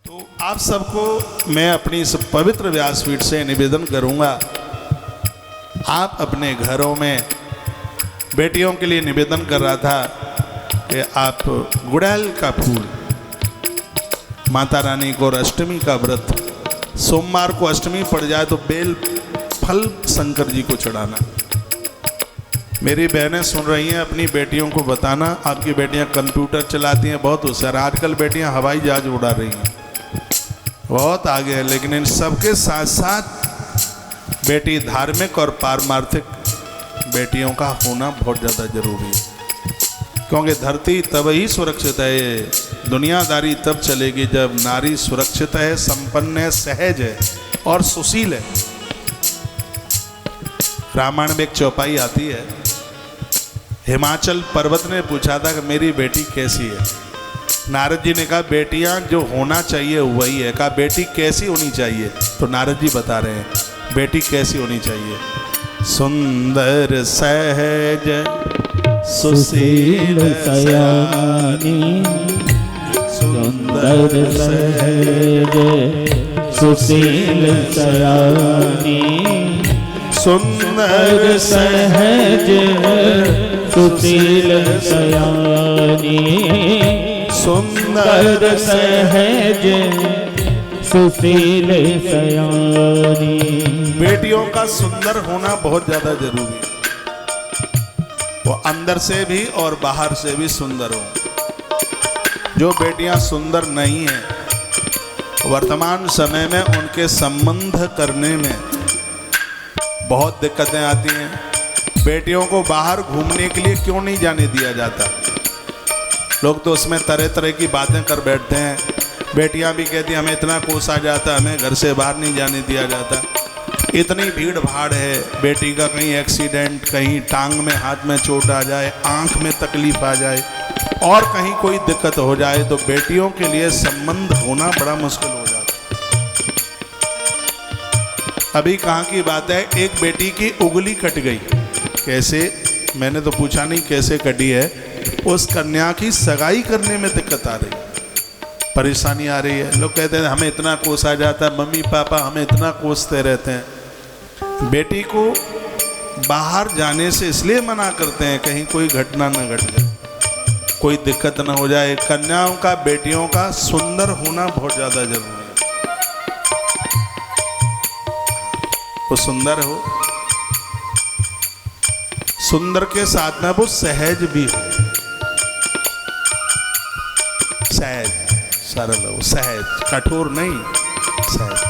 तो आप सबको मैं अपनी इस पवित्र व्यासपीठ से निवेदन करूंगा, आप अपने घरों में बेटियों के लिए निवेदन कर रहा था कि आप गुड़हल का फूल, माता रानी को अष्टमी का व्रत, सोमवार को अष्टमी पड़ जाए तो बेल फल शंकर जी को चढ़ाना। मेरी बहनें सुन रही हैं, अपनी बेटियों को बताना, आपकी बेटियां कंप्यूटर चलाती हैं, बहुत होशियार, आजकल बेटियां हवाई जहाज उड़ा रही हैं, बहुत आगे है। लेकिन इन सबके साथ साथ बेटी धार्मिक और पारमार्थिक बेटियों का होना बहुत ज़्यादा जरूरी है, क्योंकि धरती तब ही सुरक्षित है, दुनियादारी तब चलेगी जब नारी सुरक्षित है, संपन्न है, सहज है और सुशील है। रामायण में एक चौपाई आती है, हिमाचल पर्वत ने पूछा था कि मेरी बेटी कैसी है। नारद जी ने कहा बेटियां जो होना चाहिए वही है। कहा बेटी कैसी होनी चाहिए, तो नारद जी बता रहे हैं बेटी कैसी होनी चाहिए, सुंदर सहज सुशील सयानी, सुंदर सहज सुशील सयानी, सुंदर सहज सुशील सयानी, सुंदर सहज सुशील सयानी। बेटियों का सुंदर होना बहुत ज्यादा जरूरी है, वो अंदर से भी और बाहर से भी सुंदर हो। जो बेटियां सुंदर नहीं हैं, वर्तमान समय में उनके संबंध करने में बहुत दिक्कतें आती हैं। बेटियों को बाहर घूमने के लिए क्यों नहीं जाने दिया जाता? लोग तो उसमें तरह तरह की बातें कर बैठते हैं। बेटियां भी कहती हमें इतना कोस आ जाता, हमें घर से बाहर नहीं जाने दिया जाता, इतनी भीड़ भाड़ है, बेटी का कहीं एक्सीडेंट, कहीं टांग में हाथ में चोट आ जाए, आंख में तकलीफ आ जाए और कहीं कोई दिक्कत हो जाए तो बेटियों के लिए संबंध होना बड़ा मुश्किल हो जाता। अभी कहाँ की बात है, एक बेटी की उंगली कट गई। कैसे? मैंने तो पूछा नहीं कैसे कटी है। उस कन्या की सगाई करने में दिक्कत आ रही, परेशानी आ रही है। लोग कहते हैं हमें इतना कोस आ जाता है, मम्मी पापा हमें इतना कोसते रहते हैं। बेटी को बाहर जाने से इसलिए मना करते हैं कहीं कोई घटना न घट जाए, कोई दिक्कत न हो जाए। कन्याओं का, बेटियों का सुंदर होना बहुत ज़्यादा जरूरी है। वो सुंदर हो, सुंदर के साथ में वो सहज भी हो, सहज, सरल हो, सहज, कठोर नहीं, सहज,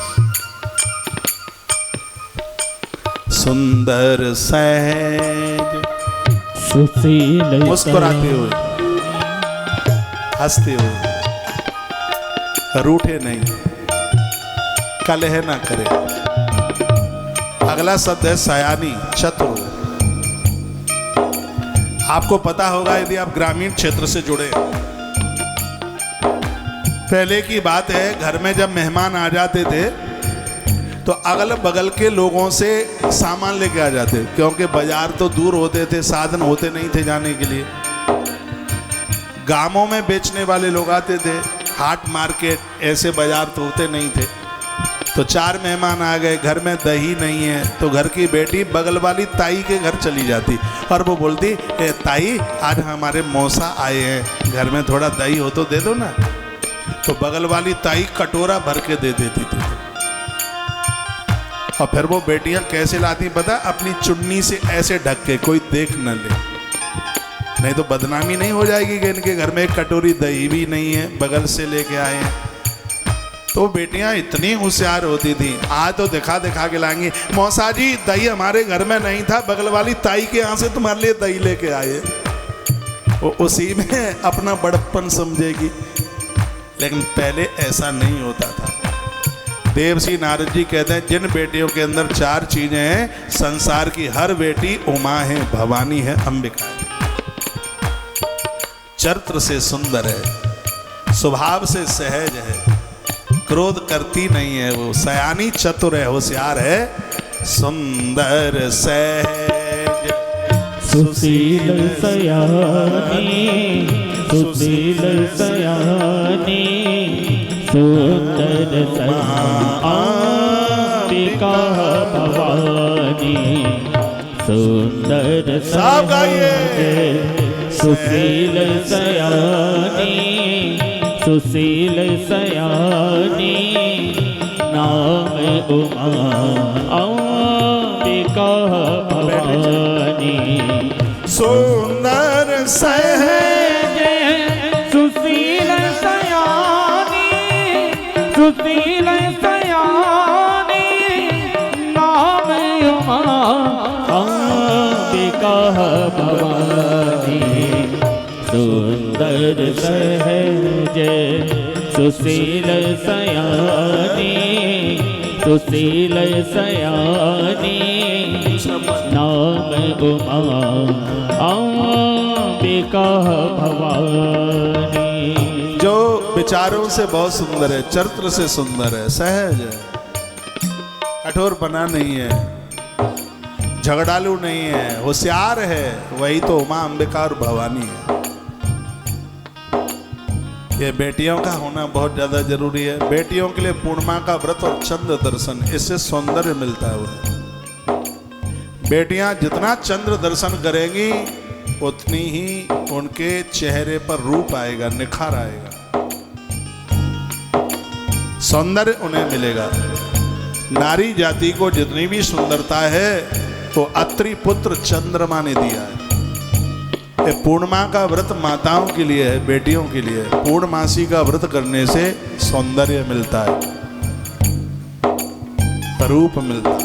सुंदर सहज सुशील, मुस्कुराते हुए, हंसते हुए, रूठे नहीं, कलह ना करे। अगला शब्द है सयानी, चतुर। आपको पता होगा यदि आप ग्रामीण क्षेत्र से जुड़े, पहले की बात है, घर में जब मेहमान आ जाते थे तो अगल बगल के लोगों से सामान लेके आ जाते, क्योंकि बाजार तो दूर होते थे, साधन होते नहीं थे जाने के लिए। गांवों में बेचने वाले लोग आते थे, हाट मार्केट ऐसे बाजार तो होते नहीं थे। तो चार मेहमान आ गए, घर में दही नहीं है, तो घर की बेटी बगल वाली ताई के घर चली जाती और वो बोलती ताई आज हमारे मौसा आए हैं, घर में थोड़ा दही हो तो दे दो ना। तो बगल वाली ताई कटोरा भर के दे देती थी। और फिर वो बेटियां कैसे लाती पता? अपनी चुन्नी से ऐसे ढक के, कोई देख न ले, नहीं तो बदनामी नहीं हो जाएगी कि इनके घर में एक कटोरी दही भी नहीं है, बगल से लेके आए हैं। तो बेटियां इतनी होशियार होती थी, आज तो दिखा दिखा के लाएंगी, मौसा जी दही हमारे घर में नहीं था, बगल वाली ताई के यहाँ से तुम्हारे लिए दही लेके आए। वो उसी में अपना बड़प्पन समझेगी, लेकिन पहले ऐसा नहीं होता था। देवर्षि नारद जी कहते हैं जिन बेटियों के अंदर चार चीजें हैं, संसार की हर बेटी उमा है, भवानी है, अंबिका है। चरित्र से सुंदर है, स्वभाव से सहज है, क्रोध करती नहीं है, वो सयानी, चतुर है, होशियार है, सुंदर सहज सुशील सयानी, सुशील सयानी, सुंदर अंबिका भवानी सुंदर सब गाइए। सुशील सयानी सुशील सयानी नाम उमा अंबिका भवानी सुंदर सहज सुशील सयानी सुशील सयानी नाम उमा अंबिका भवानी सुंदर सहज सुशील सयानी सुशील सयानी नाम उमा अंबिका भवानी। जो विचारों से बहुत सुंदर है, चरित्र से सुंदर है, सहज है, कठोर बना नहीं है, झगड़ालू नहीं है, होशियार है, वही तो उमा अंबिका और भवानी है। ये बेटियों का होना बहुत ज्यादा जरूरी है। बेटियों के लिए पूर्णिमा का व्रत और चंद्र दर्शन, इससे सौंदर्य मिलता है उन्हें। बेटियां जितना चंद्र दर्शन करेंगी उतनी ही उनके चेहरे पर रूप आएगा, निखार आएगा, सौंदर्य उन्हें मिलेगा। नारी जाति को जितनी भी सुंदरता है वो अत्रि पुत्र चंद्रमा ने दिया है। ये पूर्णिमा का व्रत माताओं के लिए है, बेटियों के लिए। पूर्णमासी का व्रत करने से सौंदर्य मिलता है, रूप मिलता है।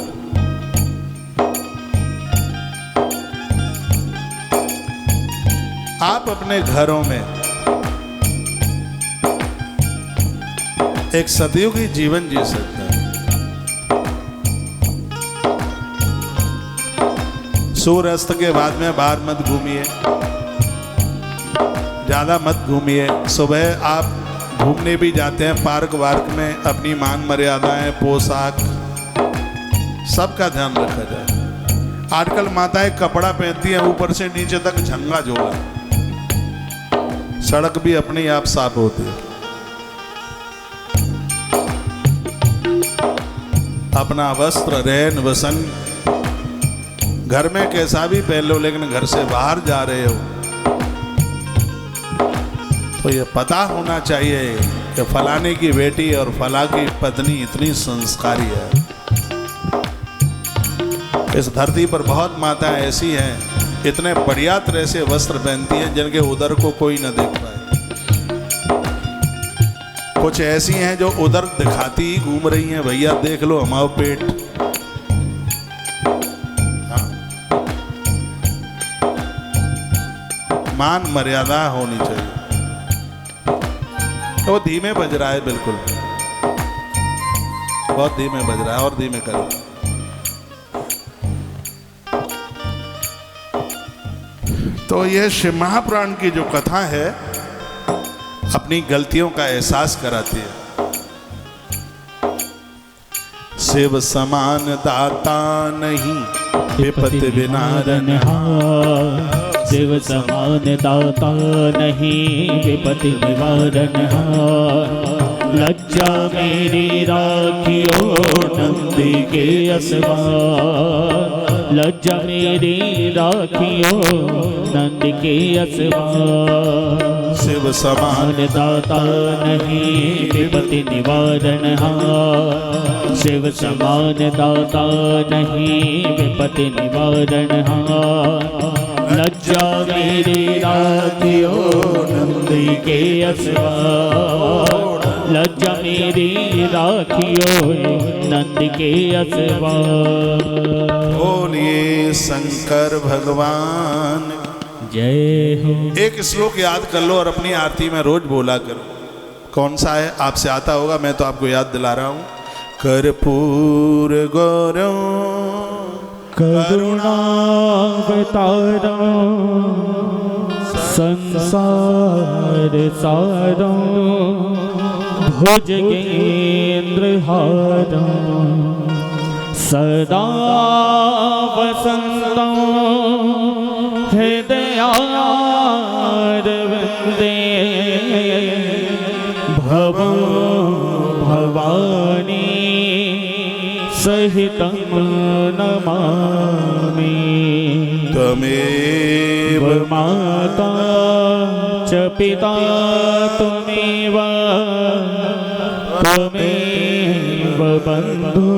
आप अपने घरों में एक सतयुगी जीवन जी सकते हैं। सूर्यास्त के बाद में बाहर मत घूमिए, ज़्यादा मत घूमिए। सुबह आप घूमने भी जाते हैं पार्क वार्क में, अपनी मान मर्यादाएं, पोशाक, सबका ध्यान रखा जाए। आजकल माताएं कपड़ा पहनती हैं ऊपर से नीचे तक झंगा झोला, सड़क भी अपने आप साफ होती है। अपना वस्त्र, रहन वसन घर में कैसा भी पहन लो, लेकिन घर से बाहर जा रहे हो तो ये पता होना चाहिए कि फलाने की बेटी और फला की पत्नी इतनी संस्कारी है। इस धरती पर बहुत माताएं ऐसी हैं, इतने बढ़िया तरह से वस्त्र पहनती हैं जिनके उदर को कोई न देख पाए। कुछ ऐसी हैं जो उदर दिखाती ही घूम रही हैं, भैया देख लो हमारा पेट। मान मर्यादा होनी चाहिए। तो वो धीमे बज रहा है, बिल्कुल बहुत धीमे बज रहा है, और धीमे करो। तो ये शिव महापुराण की जो कथा है अपनी गलतियों का एहसास कराती है। शिव समान दाता नहीं विपत्ति विनारन, शिव समान दाता नहीं विपत्ति निवारण। लज्जा मेरी राखियो नंदी के असवार, लज्जा मेरी राखियो नंद के असवार। शिव समान दाता नहीं विपत्ति निवारण, शिव समान दाता नहीं विपत्ति निवारण। लज्जा मेरी राखियो नंदी के असवार, लज्जा मेरी राखियो नंद के असवार। बोलिए शंकर भगवान जय हो। एक श्लोक याद कर लो और अपनी आरती में रोज बोला करो। कौन सा है आपसे आता होगा, मैं तो आपको याद दिला रहा हूँ। कर्पूर गौरव करुणावतारं संसार सारं भुजगेन्द्रहारं सदा वसन्तं हृदयारविन्दे भवं भवानी सहितं नमामि। त्वमेव माता च पिता त्वमेव, त्वमेव बन्धु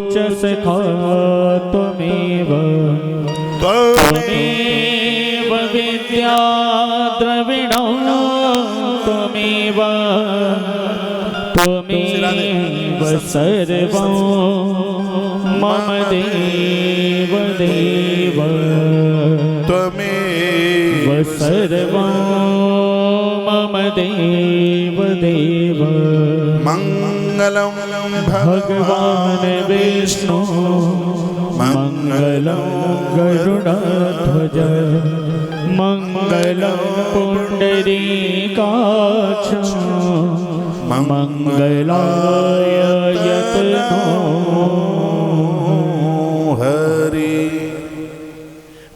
च सखा त्वमेव, त्वमेव विद्या द्रविणं त्वमेव, त्वमेव सर्वं मम देव देव, त्वमेव सर्वं मम देव देव। मंगलं भगवान् विष्णु मंगलं गरुडध्वज, मंगलं पुण्डरीकाक्ष, मंगलाय यतनो हरि।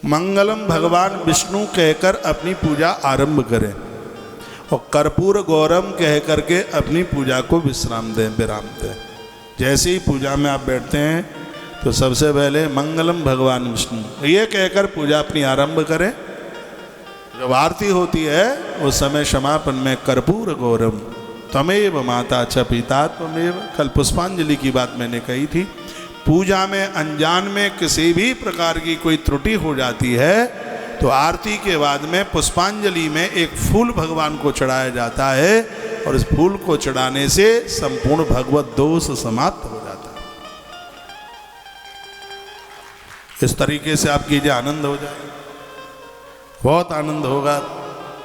मंगलम भगवान विष्णु कहकर अपनी पूजा आरंभ करें और कर्पूर गौरम कह करके अपनी पूजा को विश्राम दें, विराम दें। जैसे ही पूजा में आप बैठते हैं तो सबसे पहले मंगलम भगवान विष्णु ये कहकर पूजा अपनी आरंभ करें। जब आरती होती है उस समय समापन में कर्पूर गौरम त्वमेव माता च पिता त्वमेव। कल पुष्पांजलि की बात मैंने कही थी। पूजा में अनजान में किसी भी प्रकार की कोई त्रुटि हो जाती है तो आरती के बाद में पुष्पांजलि में एक फूल भगवान को चढ़ाया जाता है और इस फूल को चढ़ाने से संपूर्ण भगवत दोष समाप्त हो जाता है। इस तरीके से आप कीजिए, आनंद हो जाए, बहुत आनंद होगा।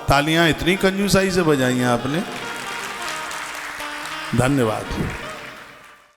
तालियां इतनी कंजूसाई से बजाई हैं आपने, धन्यवाद।